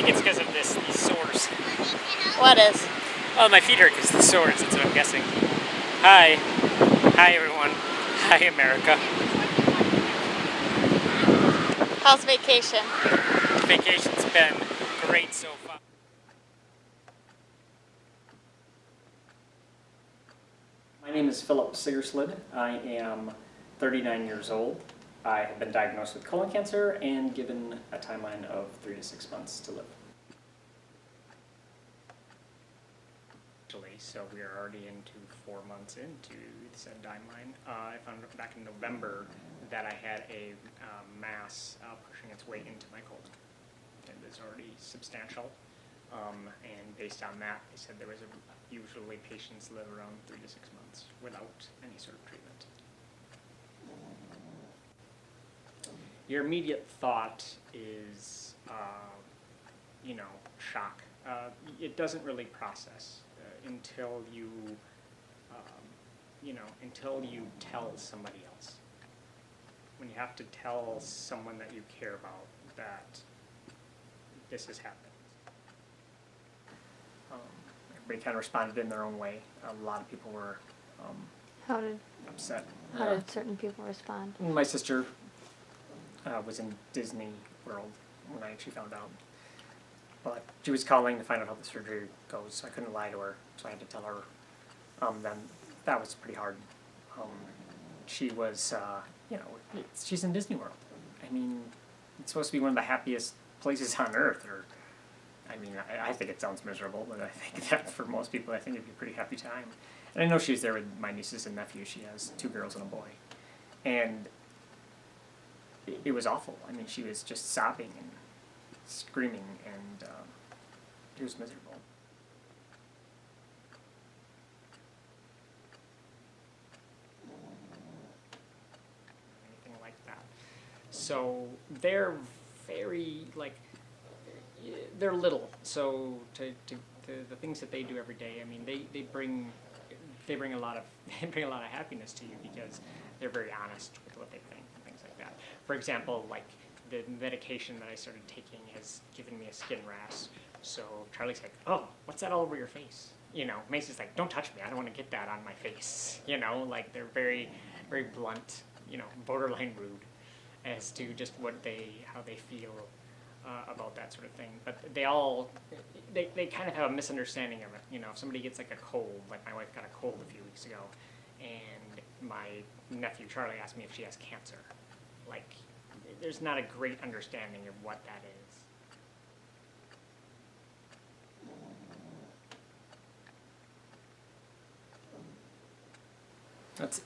think it's because of these sores. What is? Oh, my feet hurt because the sores, that's what I'm guessing. Hi. Hi, everyone. Hi, America. How's vacation? Vacation's been great so far. My name is Philip Sigerslid. I am 39 years old. I have been diagnosed with colon cancer and given a timeline of 3 to 6 months to live. So we are already into 4 months into the said timeline. I found back in November that I had a mass pushing its way into my colon. It was already substantial, and based on that, they said there was usually patients live around 3 to 6 months without any sort of treatment. Your immediate thought is, shock. It doesn't really process until you, until you tell somebody else. When you have to tell someone that you care about that this has happened. Everybody kind of responded in their own way. A lot of people were upset. How did certain people respond? My sister was in Disney World when I actually found out. But she was calling to find out how the surgery goes, so I couldn't lie to her, so I had to tell her. Then that was pretty hard. She was, she's in Disney World. I mean, it's supposed to be one of the happiest places on earth, or, I think it sounds miserable, but I think that for most people, I think it'd be a pretty happy time. And I know she was there with my nieces and nephews. She has 2 girls and a boy. And it was awful. I mean, she was just sobbing and screaming, and it was miserable. Anything like that. So they're very, they're little. So to the things that they do every day, I mean, they bring a lot of happiness to you because they're very honest with what they think and things like that. For example, the medication that I started taking has given me a skin rash. So Charlie's like, "Oh, what's that all over your face?" Macy's like, "Don't touch me. I don't want to get that on my face." They're very, very blunt, borderline rude as to just how they feel about that sort of thing. But they kind of have a misunderstanding of it. If somebody gets a cold, like my wife got a cold a few weeks ago, and my nephew Charlie asked me if she has cancer. There's not a great understanding of what that is.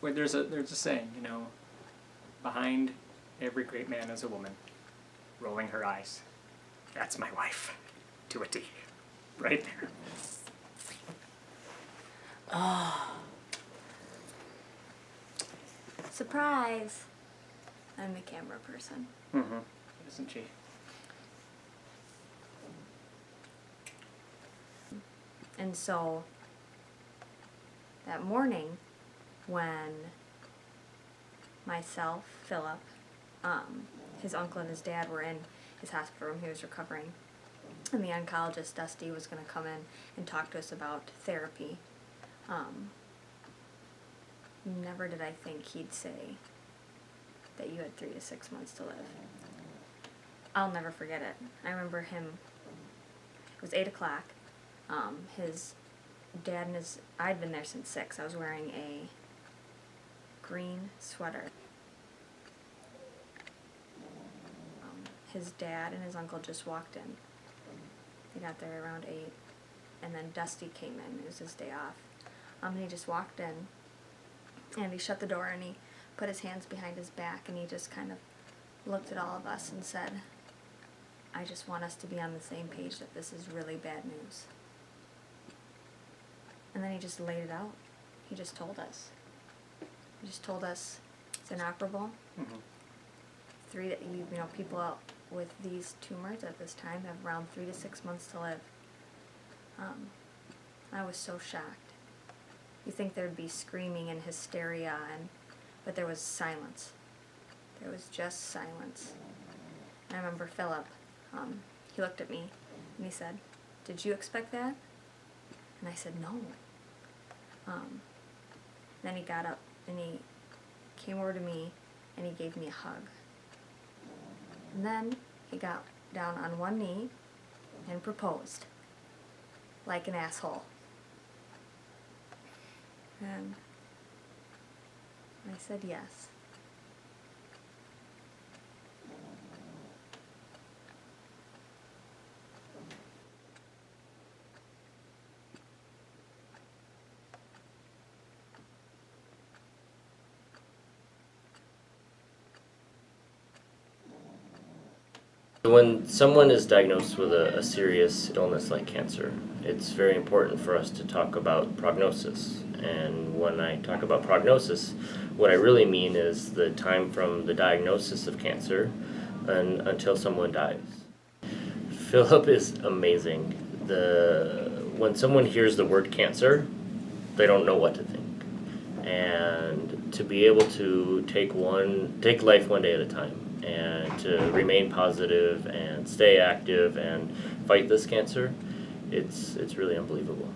There's a saying, behind every great man is a woman, rolling her eyes. That's my wife, to a T, right there. Oh. Surprise! I'm the camera person. Mm-hmm. Isn't she? And so, that morning, when myself, Philip, his uncle and his dad were in his hospital room, he was recovering, and the oncologist, Dusty, was going to come in and talk to us about therapy. Never did I think he'd say that you had 3 to 6 months to live. I'll never forget it. I remember him, it was 8 o'clock, his dad and I'd been there since 6. I was wearing a green sweater. His dad and his uncle just walked in. They got there around 8, and then Dusty came in. It was his day off. And he just walked in, and he shut the door, and he put his hands behind his back, and he just kind of looked at all of us and said, "I just want us to be on the same page that this is really bad news." And then he just laid it out. He just told us. He just told us it's inoperable. Mm-hmm. People out with these tumors at this time have around 3 to 6 months to live. I was so shocked. You think there'd be screaming and hysteria, but there was silence. There was just silence. And I remember Philip, he looked at me, And he said, "Did you expect that?" And I said, "No." Then he got up and he came over to me and he gave me a hug. And then he got down on one knee and proposed, like an asshole. And I said yes. When someone is diagnosed with a serious illness like cancer, it's very important for us to talk about prognosis. And when I talk about prognosis, what I really mean is the time from the diagnosis of cancer until someone dies. Philip is amazing. When someone hears the word cancer, they don't know what to think. And to be able to take life one day at a time, and to remain positive and stay active and fight this cancer, it's really unbelievable.